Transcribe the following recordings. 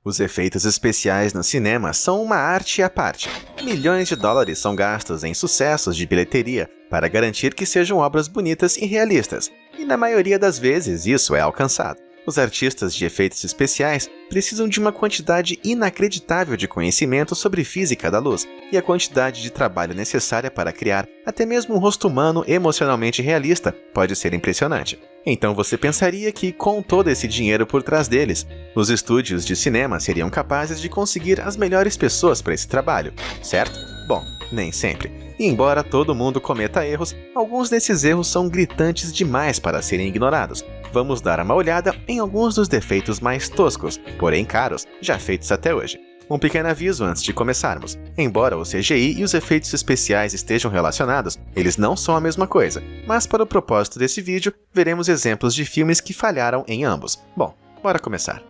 Os efeitos especiais no cinema são uma arte à parte. Milhões de dólares são gastos em sucessos de bilheteria para garantir que sejam obras bonitas e realistas, e na maioria das vezes isso é alcançado. Os artistas de efeitos especiais precisam de uma quantidade inacreditável de conhecimento sobre física da luz e a quantidade de trabalho necessária para criar até mesmo um rosto humano emocionalmente realista pode ser impressionante. Então você pensaria que, com todo esse dinheiro por trás deles, os estúdios de cinema seriam capazes de conseguir as melhores pessoas para esse trabalho, certo? Bom, nem sempre. E embora todo mundo cometa erros, alguns desses erros são gritantes demais para serem ignorados. Vamos dar uma olhada em alguns dos defeitos mais toscos, porém caros, já feitos até hoje. Um pequeno aviso antes de começarmos. Embora o CGI e os efeitos especiais estejam relacionados, eles não são a mesma coisa. Mas para o propósito desse vídeo, veremos exemplos de filmes que falharam em ambos. Bom, bora começar.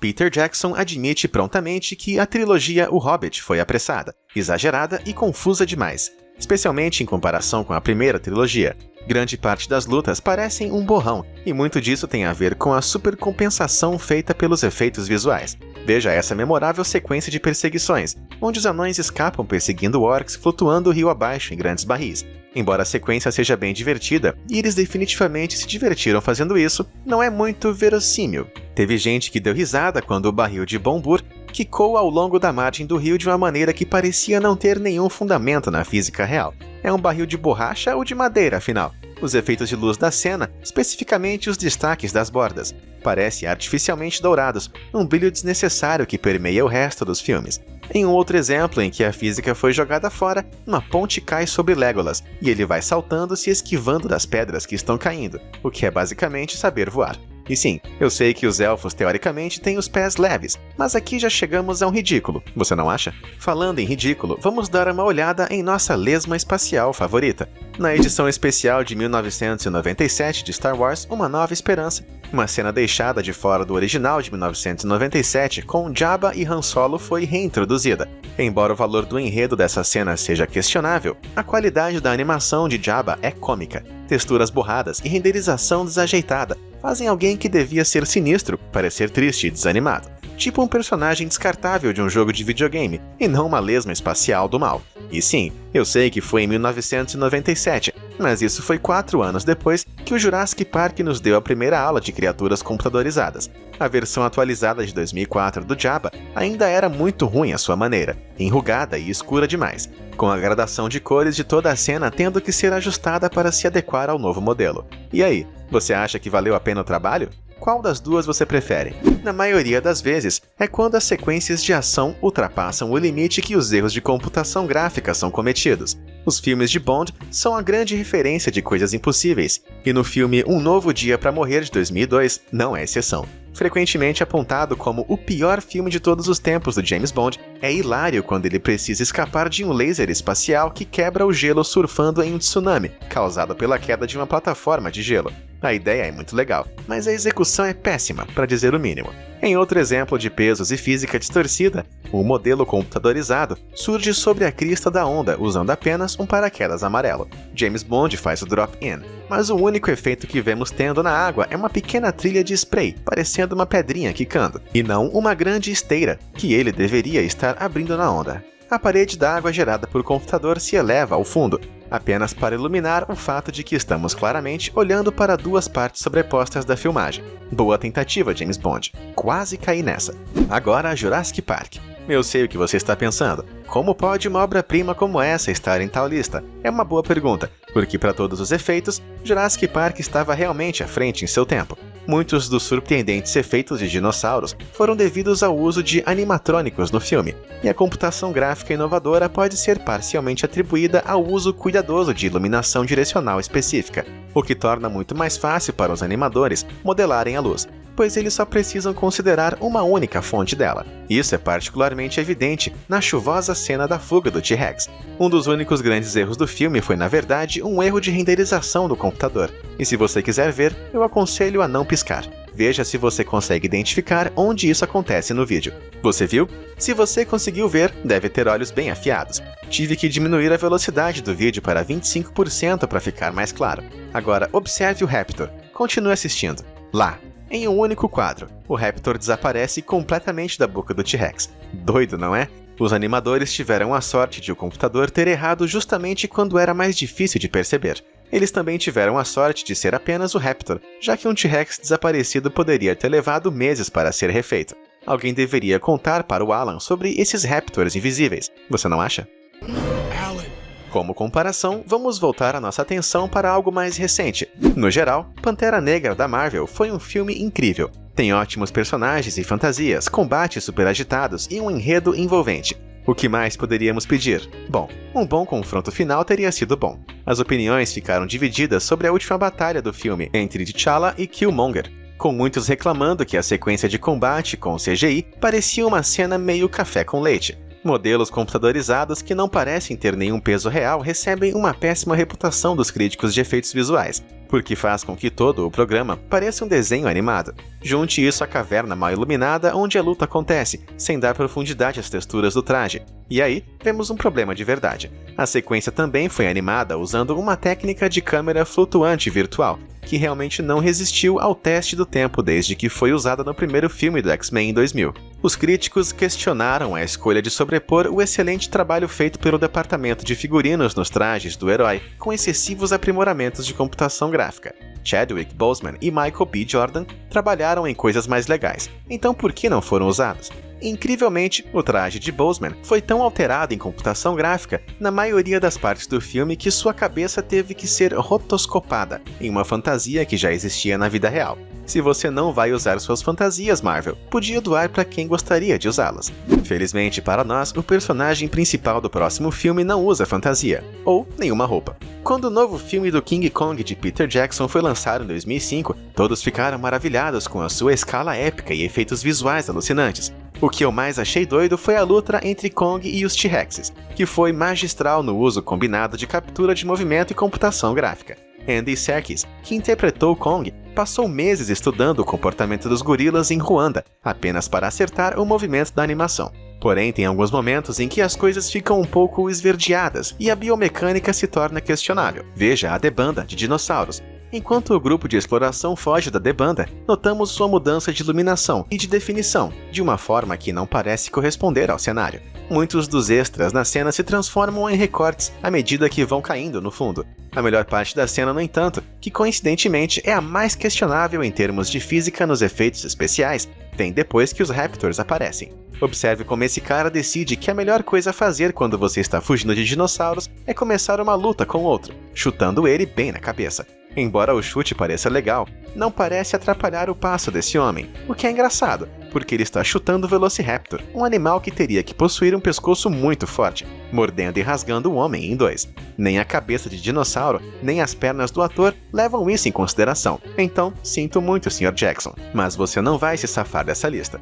Peter Jackson admite prontamente que a trilogia O Hobbit foi apressada, exagerada e confusa demais, especialmente em comparação com a primeira trilogia. Grande parte das lutas parecem um borrão, e muito disso tem a ver com a supercompensação feita pelos efeitos visuais. Veja essa memorável sequência de perseguições, onde os anões escapam perseguindo orcs flutuando o rio abaixo em grandes barris. Embora a sequência seja bem divertida, e eles definitivamente se divertiram fazendo isso, não é muito verossímil. Teve gente que deu risada quando o barril de Bombur quicou ao longo da margem do rio de uma maneira que parecia não ter nenhum fundamento na física real. É um barril de borracha ou de madeira, afinal? Os efeitos de luz da cena, especificamente os destaques das bordas, parecem artificialmente dourados, um brilho desnecessário que permeia o resto dos filmes. Em um outro exemplo em que a física foi jogada fora, uma ponte cai sobre Legolas, e ele vai saltando se esquivando das pedras que estão caindo, o que é basicamente saber voar. E sim, eu sei que os elfos teoricamente têm os pés leves, mas aqui já chegamos a um ridículo, você não acha? Falando em ridículo, vamos dar uma olhada em nossa lesma espacial favorita. Na edição especial de 1997 de Star Wars Uma Nova Esperança, uma cena deixada de fora do original de 1997 com Jabba e Han Solo foi reintroduzida. Embora o valor do enredo dessa cena seja questionável, a qualidade da animação de Jabba é cômica. Texturas borradas e renderização desajeitada fazem alguém que devia ser sinistro parecer triste e desanimado. Tipo um personagem descartável de um jogo de videogame, e não uma lesma espacial do mal. E sim, eu sei que foi em 1997, mas isso foi 4 anos depois que o Jurassic Park nos deu a primeira aula de criaturas computadorizadas. A versão atualizada de 2004 do Jabba ainda era muito ruim à sua maneira, enrugada e escura demais, com a gradação de cores de toda a cena tendo que ser ajustada para se adequar ao novo modelo. E aí, você acha que valeu a pena o trabalho? Qual das duas você prefere? Na maioria das vezes, é quando as sequências de ação ultrapassam o limite que os erros de computação gráfica são cometidos. Os filmes de Bond são a grande referência de coisas impossíveis, e no filme Um Novo Dia para Morrer de 2002 não é exceção. Frequentemente apontado como o pior filme de todos os tempos do James Bond, é hilário quando ele precisa escapar de um laser espacial que quebra o gelo surfando em um tsunami, causado pela queda de uma plataforma de gelo. A ideia é muito legal, mas a execução é péssima, para dizer o mínimo. Em outro exemplo de pesos e física distorcida, o modelo computadorizado surge sobre a crista da onda usando apenas um paraquedas amarelo. James Bond faz o drop-in, mas o único efeito que vemos tendo na água é uma pequena trilha de spray, parecendo uma pedrinha quicando, e não uma grande esteira, que ele deveria estar abrindo na onda. A parede da água gerada por computador se eleva ao fundo, apenas para iluminar o fato de que estamos claramente olhando para duas partes sobrepostas da filmagem. Boa tentativa, James Bond. Quase caí nessa. Agora, Jurassic Park. Eu sei o que você está pensando. Como pode uma obra-prima como essa estar em tal lista? É uma boa pergunta, porque para todos os efeitos, Jurassic Park estava realmente à frente em seu tempo. Muitos dos surpreendentes efeitos de dinossauros foram devidos ao uso de animatrônicos no filme, e a computação gráfica inovadora pode ser parcialmente atribuída ao uso cuidadoso de iluminação direcional específica, o que torna muito mais fácil para os animadores modelarem a luz, pois eles só precisam considerar uma única fonte dela. Isso é particularmente evidente na chuvosa cena da fuga do T-Rex. Um dos únicos grandes erros do filme foi, na verdade, um erro de renderização do computador. E se você quiser ver, eu aconselho a não piscar. Veja se você consegue identificar onde isso acontece no vídeo. Você viu? Se você conseguiu ver, deve ter olhos bem afiados. Tive que diminuir a velocidade do vídeo para 25% para ficar mais claro. Agora, observe o Raptor. Continue assistindo. Lá. em um único quadro. O Raptor desaparece completamente da boca do T-Rex. Doido, não é? Os animadores tiveram a sorte de o computador ter errado justamente quando era mais difícil de perceber. Eles também tiveram a sorte de ser apenas o Raptor, já que um T-Rex desaparecido poderia ter levado meses para ser refeito. Alguém deveria contar para o Alan sobre esses Raptors invisíveis, você não acha? Como comparação, vamos voltar a nossa atenção para algo mais recente. No geral, Pantera Negra da Marvel foi um filme incrível. Tem ótimos personagens e fantasias, combates super agitados e um enredo envolvente. O que mais poderíamos pedir? Bom, um bom confronto final teria sido bom. As opiniões ficaram divididas sobre a última batalha do filme entre T'Challa e Killmonger, com muitos reclamando que a sequência de combate com CGI parecia uma cena meio café com leite. Modelos computadorizados que não parecem ter nenhum peso real recebem uma péssima reputação dos críticos de efeitos visuais, porque faz com que todo o programa pareça um desenho animado. Junte isso à caverna mal iluminada onde a luta acontece, sem dar profundidade às texturas do traje. E aí, vemos um problema de verdade. A sequência também foi animada usando uma técnica de câmera flutuante virtual, que realmente não resistiu ao teste do tempo desde que foi usada no primeiro filme do X-Men em 2000. Os críticos questionaram a escolha de sobrepor o excelente trabalho feito pelo departamento de figurinos nos trajes do herói, com excessivos aprimoramentos de computação gráfica. Chadwick Boseman e Michael B. Jordan trabalharam em coisas mais legais, então por que não foram usados? Incrivelmente, o traje de Boseman foi tão alterado em computação gráfica na maioria das partes do filme que sua cabeça teve que ser rotoscopada, em uma fantasia que já existia na vida real. Se você não vai usar suas fantasias, Marvel, podia doar para quem gostaria de usá-las. Felizmente para nós, o personagem principal do próximo filme não usa fantasia, ou nenhuma roupa. Quando o novo filme do King Kong de Peter Jackson foi lançado em 2005, todos ficaram maravilhados com a sua escala épica e efeitos visuais alucinantes. O que eu mais achei doido foi a luta entre Kong e os T-Rexes, que foi magistral no uso combinado de captura de movimento e computação gráfica. Andy Serkis, que interpretou Kong, passou meses estudando o comportamento dos gorilas em Ruanda, apenas para acertar o movimento da animação. Porém, tem alguns momentos em que as coisas ficam um pouco esverdeadas e a biomecânica se torna questionável. Veja a debanda de dinossauros. Enquanto o grupo de exploração foge da debanda, notamos sua mudança de iluminação e de definição, de uma forma que não parece corresponder ao cenário. Muitos dos extras na cena se transformam em recortes à medida que vão caindo no fundo. A melhor parte da cena, no entanto, que coincidentemente é a mais questionável em termos de física nos efeitos especiais, vem depois que os Raptors aparecem. Observe como esse cara decide que a melhor coisa a fazer quando você está fugindo de dinossauros é começar uma luta com outro, chutando ele bem na cabeça. Embora o chute pareça legal, não parece atrapalhar o passo desse homem, o que é engraçado, porque ele está chutando o Velociraptor, um animal que teria que possuir um pescoço muito forte, mordendo e rasgando o homem em dois. Nem a cabeça de dinossauro, nem as pernas do ator levam isso em consideração. Então, sinto muito, Sr. Jackson, mas você não vai se safar dessa lista.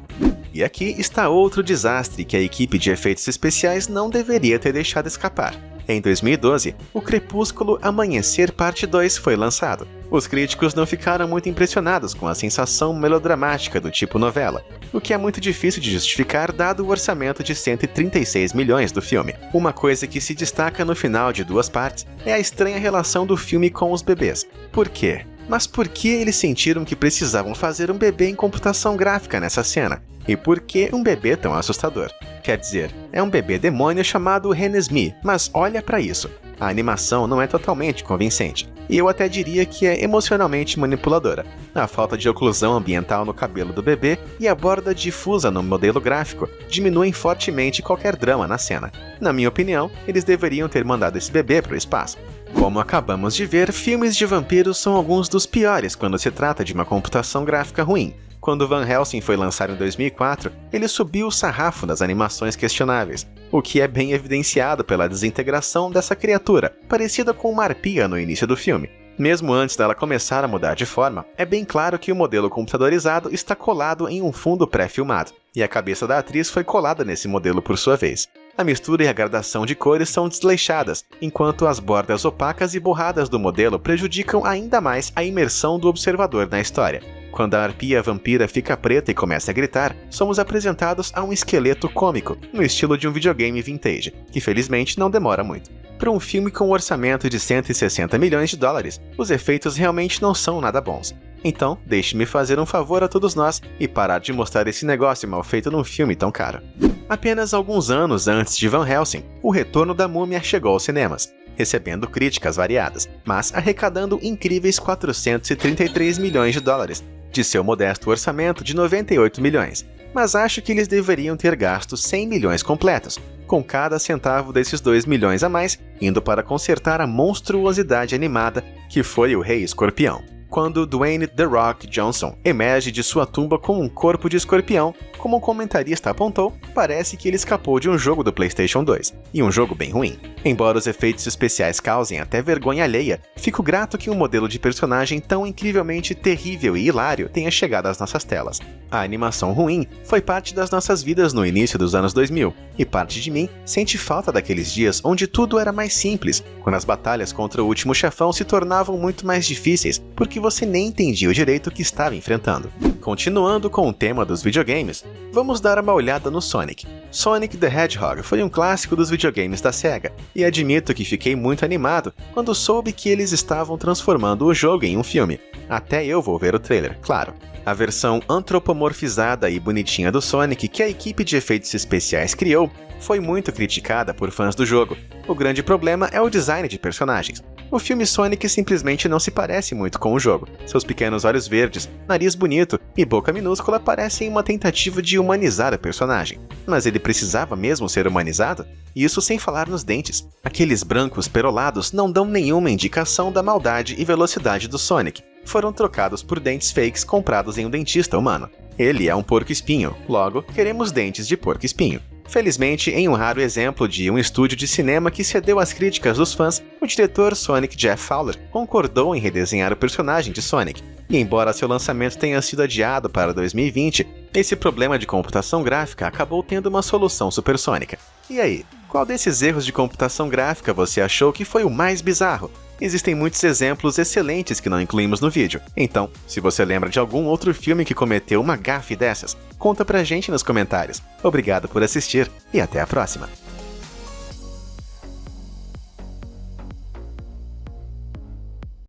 E aqui está outro desastre que a equipe de efeitos especiais não deveria ter deixado escapar. Em 2012, o Crepúsculo Amanhecer Parte 2 foi lançado. Os críticos não ficaram muito impressionados com a sensação melodramática do tipo novela, o que é muito difícil de justificar dado o orçamento de 136 milhões do filme. Uma coisa que se destaca no final de duas partes é a estranha relação do filme com os bebês. Por quê? Mas por que eles sentiram que precisavam fazer um bebê em computação gráfica nessa cena? E por que um bebê tão assustador? Quer dizer, é um bebê demônio chamado Renesmee, mas olha pra isso. A animação não é totalmente convincente, e eu até diria que é emocionalmente manipuladora. A falta de oclusão ambiental no cabelo do bebê e a borda difusa no modelo gráfico diminuem fortemente qualquer drama na cena. Na minha opinião, eles deveriam ter mandado esse bebê para o espaço. Como acabamos de ver, filmes de vampiros são alguns dos piores quando se trata de uma computação gráfica ruim. Quando Van Helsing foi lançado em 2004, ele subiu o sarrafo das animações questionáveis, o que é bem evidenciado pela desintegração dessa criatura, parecida com uma arpia no início do filme. Mesmo antes dela começar a mudar de forma, é bem claro que o modelo computadorizado está colado em um fundo pré-filmado, e a cabeça da atriz foi colada nesse modelo por sua vez. A mistura e a gradação de cores são desleixadas, enquanto as bordas opacas e borradas do modelo prejudicam ainda mais a imersão do observador na história. Quando a arpia vampira fica preta e começa a gritar, somos apresentados a um esqueleto cômico, no estilo de um videogame vintage, que felizmente não demora muito. Para um filme com um orçamento de 160 milhões de dólares, os efeitos realmente não são nada bons. Então, deixe-me fazer um favor a todos nós e parar de mostrar esse negócio mal feito num filme tão caro. Apenas alguns anos antes de Van Helsing, O Retorno da Múmia chegou aos cinemas, recebendo críticas variadas, mas arrecadando incríveis 433 milhões de dólares, de seu modesto orçamento de 98 milhões. Mas acho que eles deveriam ter gasto 100 milhões completos, com cada centavo desses 2 milhões a mais indo para consertar a monstruosidade animada que foi o Rei Escorpião. Quando Dwayne "The Rock" Johnson emerge de sua tumba com um corpo de escorpião, como o comentarista apontou, parece que ele escapou de um jogo do PlayStation 2, e um jogo bem ruim. Embora os efeitos especiais causem até vergonha alheia, fico grato que um modelo de personagem tão incrivelmente terrível e hilário tenha chegado às nossas telas. A animação ruim foi parte das nossas vidas no início dos anos 2000, e parte de mim sente falta daqueles dias onde tudo era mais simples, quando as batalhas contra o último chefão se tornavam muito mais difíceis, porque você nem entendia o direito que estava enfrentando. Continuando com o tema dos videogames, vamos dar uma olhada no Sonic. Sonic the Hedgehog foi um clássico dos videogames da Sega, e admito que fiquei muito animado quando soube que eles estavam transformando o jogo em um filme. Até eu vou ver o trailer, claro. A versão antropomorfizada e bonitinha do Sonic que a equipe de efeitos especiais criou foi muito criticada por fãs do jogo. O grande problema é o design de personagens. O filme Sonic simplesmente não se parece muito com o jogo. Seus pequenos olhos verdes, nariz bonito e boca minúscula parecem uma tentativa de humanizar o personagem. Mas ele precisava mesmo ser humanizado? Isso sem falar nos dentes. Aqueles brancos perolados não dão nenhuma indicação da maldade e velocidade do Sonic. Foram trocados por dentes fakes comprados em um dentista humano. Ele é um porco-espinho, logo, queremos dentes de porco-espinho. Felizmente, em um raro exemplo de um estúdio de cinema que cedeu às críticas dos fãs, o diretor Sonic Jeff Fowler concordou em redesenhar o personagem de Sonic. E embora seu lançamento tenha sido adiado para 2020, esse problema de computação gráfica acabou tendo uma solução supersônica. E aí, qual desses erros de computação gráfica você achou que foi o mais bizarro? Existem muitos exemplos excelentes que não incluímos no vídeo, então, se você lembra de algum outro filme que cometeu uma gafe dessas, conta pra gente nos comentários. Obrigado por assistir e até a próxima!